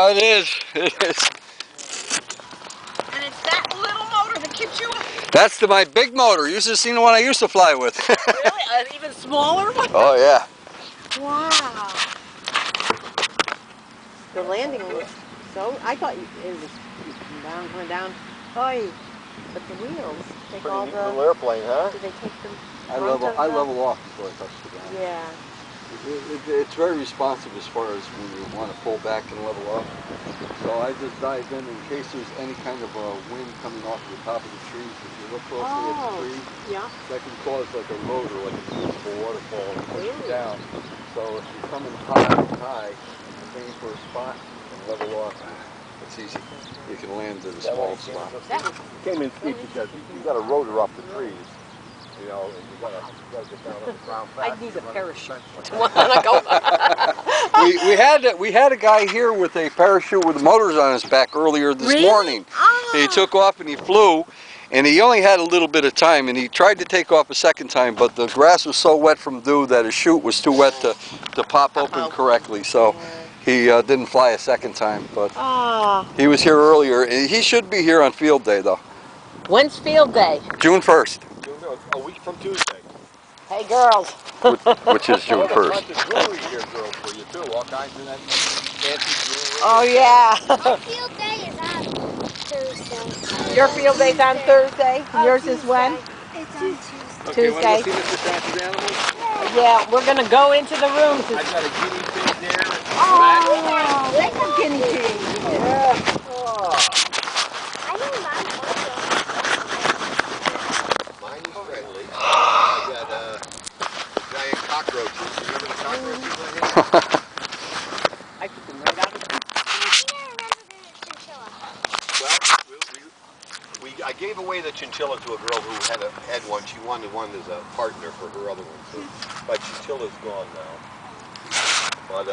Yeah, it is. It is. And it's that little motor that keeps you up. That's my big motor. You should have seen the one I used to fly with. Really? An even smaller one? Oh, yeah. Wow. The landing was so... I thought it was coming down. Oy. But the wheels take Pretty all neat the... little airplane, huh? Do they take them? I level off before I touch the ground. Yeah. It's very responsive as far as when you want to pull back and level up. So I just dive in case there's any kind of a wind coming off the top of the trees. If you look closely at the tree, that can cause like a rotor, like a beautiful waterfall, and push you down. So if you're coming high, aim for a spot and level off. It's easy. You can land at a small spot. Came in steep because you got a rotor off the trees. You know, and you gotta get down on the ground fast. I need a parachute to want wanna go. we had a guy here with a parachute with motors on his back earlier this morning. And he took off and he flew, and he only had a little bit of time, and he tried to take off a second time, but the grass was so wet from dew that his chute was too wet to pop open correctly. So he didn't fly a second time, but he was here earlier. He should be here on field day though. When's field day? June 1st. A week from Tuesday. Hey girls. Which is June 1st. There's a jewelry here, girls, for you too. All kinds of that fancy jewelry. Oh yeah. My field day is on Thursday. Your field day's on Thursday? Yours is when? It's on Tuesday. Okay, Tuesday. want to see Mr. Sass's animals? Yeah, we're gonna go into the room. I got a guinea pig there. Oh, that's a guinea pig. Yeah. Oh. I know mine also. Mine is friendly. I got giant cockroaches. You remember the cockroaches I had? I took them right out of the... I remember the chinchilla. Well, I gave away the chinchilla to a girl who had one. She wanted one as a partner for her other one. So my chinchilla's gone now. But